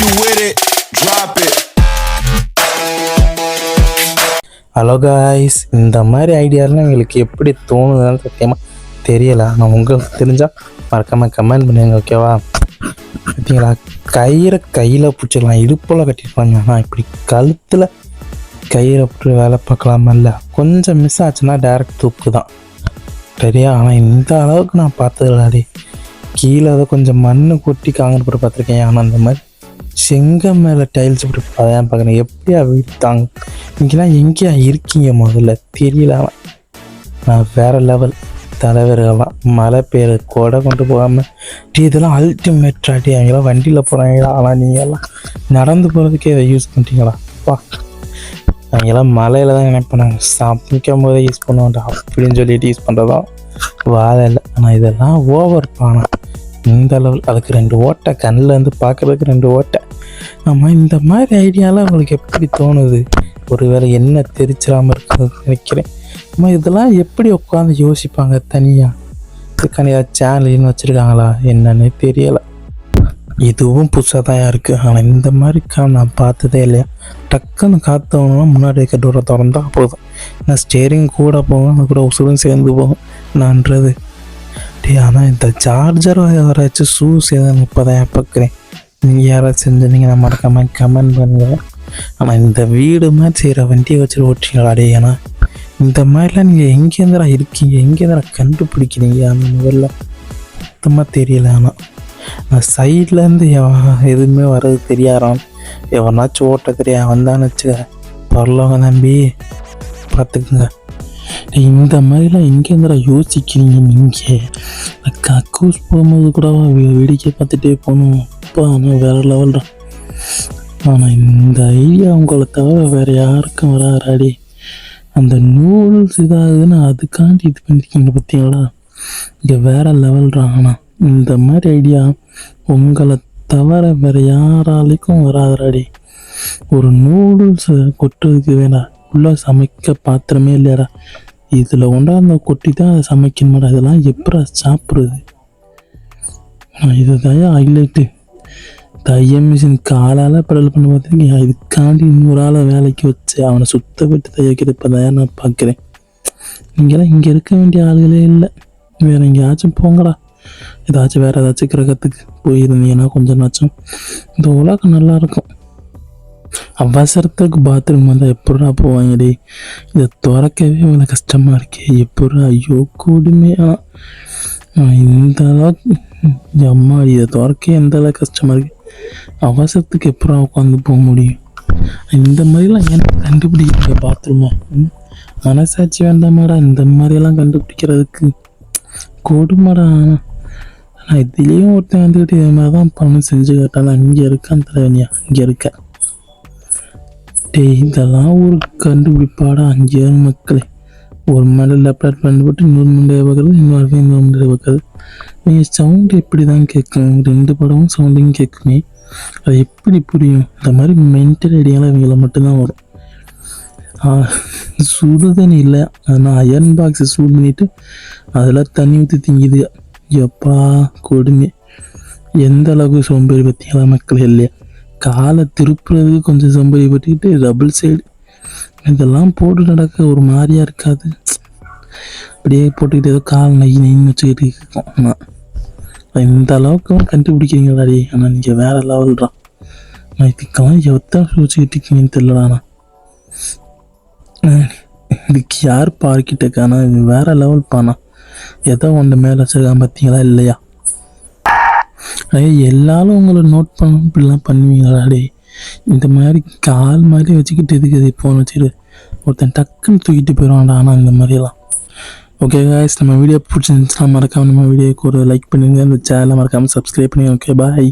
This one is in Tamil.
you with it, drop it. Hello guys, இந்த மாதிரி ஐடியாலாம் எங்களுக்கு எப்படி தோணுதுன்னு சத்தியமாக தெரியலை. நான் உங்களுக்கு தெரிஞ்சால் மறக்காமல் கமெண்ட் பண்ணுங்க, ஓகேவா? பார்த்தீங்களா, கயிறை கையில் பிடிச்சிடலாம், இடுப்பில் கட்டிருப்பாங்க. ஆனால் இப்படி கழுத்தில் கயிறை போட்டு வேலை பார்க்கலாமல்ல. கொஞ்சம் மிஸ் ஆச்சுன்னா டேரக்ட் தூக்கு தான் சரியா. ஆனால் இந்த அளவுக்கு நான் பார்த்ததில்லாடி. கீழே அதை கொஞ்சம் மண் கொட்டி காங்கிட்டு போட்டு பார்த்துருக்கேன். ஆனால் அந்த மாதிரி செங்கம் மேலே டைல்ஸ் இப்படி அதான் பார்க்குறேன். எப்படியா வீடு தாங்க? இங்கெல்லாம் எங்கேயா இருக்கீங்க முதல்ல தெரியல. நான் வேறு லெவல் தலைவர்கள்லாம் மழை பெய்யுற கூட கொண்டு போகாமல் இதெல்லாம் அல்டிமேட்டாட்டி. அவங்களாம் வண்டியில் போகிறாங்களா? ஆனால் நீங்கள் எல்லாம் நடந்து போகிறதுக்கே இதை யூஸ் பண்ணிட்டீங்களா? அப்பா, அவங்கெல்லாம் மலையில் தான் நினைப்பாங்க, சமைக்கும் போதே யூஸ் பண்ணுவாண்டா அப்படின்னு சொல்லிட்டு யூஸ் பண்ணுறதான் வாழை இல்லை. ஆனால் இதெல்லாம் ஓவர் பானா இந்த லெவல். அதுக்கு 2 ஓட்டை, கண்ணில் இருந்து பார்க்குறதுக்கு 2 ஓட்டை. ஆமாம், இந்த மாதிரி ஐடியாலாம் உங்களுக்கு எப்படி தோணுது? ஒரு வேளை என்ன தெரிச்சிடாமல் இருக்குதுன்னு நினைக்கிறேன். ஆமாம், இதெல்லாம் எப்படி உட்காந்து யோசிப்பாங்க தனியாக? இதுக்கான சேனல்னு வச்சுருக்காங்களா என்னன்னு தெரியலை. இதுவும் புதுசாக தான் இருக்குது. ஆனால் இந்த மாதிரி நான் பார்த்ததே இல்லையா. டக்குன்னு காற்றவனா முன்னாடி இருக்க டோரை திறந்தா போதும். நான் ஸ்டேரிங் கூட போகும், அது கூட உசுரும் சேர்ந்து போகும் நான்றது. ஆனால் இந்த சார்ஜர் யாராச்சும் ஷூஸ் எதாவது இப்போ தான் பார்க்குறேன். நீங்கள் யாராச்சும் செஞ்சுருந்தீங்க, நான் மறக்காமல் கமெண்ட் பண்ணுங்கள். ஆனால் இந்த வீடு மாதிரி செய்கிற வண்டியை வச்சு ஓட்டுறீங்களாடே. ஏன்னா இந்த மாதிரிலாம் நீங்கள் எங்கேருந்துடா இருக்கீங்க, எங்கேருந்துடா கண்டுபிடிக்கிறீங்க? அந்த முதல்ல சுத்தமாக தெரியல. ஆனால் நான் சைட்லேருந்து எதுவுமே வர்றது தெரியாதான். எவனாச்சும் ஓட்ட தெரியாது வந்தான்னு வச்சுக்க, வரலவங்க தம்பி பார்த்துக்குங்க. இந்த மாதிரிலாம் எங்கேருந்துடா யோசிக்கிறீங்க நீங்கள்? கக்கூஸ் போகும்போது கூட வேடிக்கை பார்த்துட்டே போகணும். அப்போ ஆனால் வேறு லெவல் தான். ஆனால் இந்த ஐடியா உங்களை தவிர வேறு யாருக்கும் வராடி. அந்த நூல்ஸ் இதாகுதுன்னு அதுக்காண்டி இது பண்ணியிருக்கீங்க பார்த்தீங்களா? இங்கே வேறு லெவல் தான். ஆனால் இந்த மாதிரி ஐடியா உங்களை தவிர வேறு யாராலைக்கும் வராதுடாடி. ஒரு நூடுல்ஸ் கொட்டுறதுக்கு வேணாம், உள்ளே சமைக்க பாத்திரமே இல்லையாடா, இதில் கொண்டாந்து கொட்டி தான் அதை சமைக்கணுமாடா. இதெல்லாம் எப்படா சாப்பிட்றது? இதுதான் ஹைலைட்டு. தைய மிஷின் காலால் பெடல் பண்ண பார்த்துருக்கீங்க. இதுக்காண்டி இன்னொரு ஆளை வேலைக்கு வச்சு அவனை சுத்த விட்டு தைக்கிறது இப்போ தான் நான் பார்க்குறேன். நீங்களாம் இங்கே இருக்க வேண்டிய ஆளுகளே இல்லை. வேறு எங்கேயாச்சும் போங்கடா. ஏதாச்சும் வேறு ஏதாச்சும் கிரகத்துக்கு போயிருந்தீங்கன்னா கொஞ்சம் நாச்சும் இந்த உலகம் நல்லாயிருக்கும். அவசரத்துக்கு பாத்ரூம் வந்தால் எப்படா போவாங்கடி? இதை திறக்கவே இவ்வளோ கஷ்டமாக இருக்கே, எப்படா? ஐயோ கொடுமையா. இந்த அளவுக்கு அம்மாடி இதை திறக்க எந்த அளவுக்கு கஷ்டமாக இருக்குது. அவசரத்துக்கு எப்படா உட்காந்து போக முடியும்? இந்த மாதிரிலாம் ஏன்னா கண்டுபிடிக்கிற பாத்ரூமா? மனசாட்சி வேண்டாமாடா இந்த மாதிரியெல்லாம் கண்டுபிடிக்கிறதுக்கு? கொடுமாடா. ஆனால் இதுலேயும் ஒருத்தன் வந்துக்கிட்டு இது மாதிரி தான் பண்ணு செஞ்சு கேட்டாலும் இங்கே இருக்கான் தலைவனியா, இங்கே இருக்க. இதெல்லாம் ஒரு கண்டுபிடிப்பாடா. 5 மக்களே ஒரு மேலே லேப்டாப் கண்டுபிட்டு இன்னொரு மண்டையை பார்க்குறது, இன்னொரு மண்டையை பார்க்குறது. நீங்கள் சவுண்டு எப்படி தான் கேட்கும்? 2 படமும் சவுண்டையும் கேட்குமே, அது எப்படி புரியும்? இந்த மாதிரி மென்டல் ஐடியாலாம் இவங்களை மட்டும்தான் வரும். சுடுதண்ணி இல்லை, ஆனால் அயர்ன் பாக்ஸை சூடு பண்ணிவிட்டு அதில் தண்ணி ஊற்றி திங்குது. எப்பா கொடுமை. எந்த அளவுக்கு சோம்பேறி பார்த்தீங்களா மக்கள்? இல்லையா, காலை திருப்புறதுக்கு கொஞ்சம் சோம்பேறி பற்றிக்கிட்டு டபுள் சைடு இதெல்லாம் போட்டு நடக்க ஒரு மாதிரியாக இருக்காது? அப்படியே போட்டுக்கிட்டு ஏதோ கால் நெய்ன்னு வச்சுக்கிட்டு இருக்கோம். ஆனால் இந்த அளவுக்கு கண்டுபிடிக்கிறீங்களாடி. ஆனால் நீங்கள் வேறு லெவல் தான். நான் இதுக்கெல்லாம் எத்தனை வச்சுக்கிட்டு இருக்கீங்கன்னு தெரியலடாண்ணா. இதுக்கு யார் பார்க்கிட்டேக்கா? ஆனால் இது வேறு லெவல் பானா. ஏதோ ஒன்று மேலே வச்சுருக்கான் பார்த்தீங்களா? இல்லையா, எல்லாரும் உங்களை நோட் பண்ண இப்படிலாம் பண்ணுவீங்களாடே? இந்த மாதிரி கால் மாதிரி வச்சுக்கிட்டு இருக்குது இப்போன்னு வச்சுட்டு ஒருத்தன் டக்குன்னு தூக்கிட்டு போயிடுவான்டா. ஆனால் இந்த மாதிரியெல்லாம் ஓகே காய்ஸ், நம்ம வீடியோ பிடிச்சிருந்துச்சுன்னா மறக்காமல் நம்ம வீடியோக்கு ஒரு லைக் பண்ணுங்க, இந்த சேனலை மறக்காமல் சப்ஸ்கிரைப் பண்ணுங்க. ஓகே, பாய்.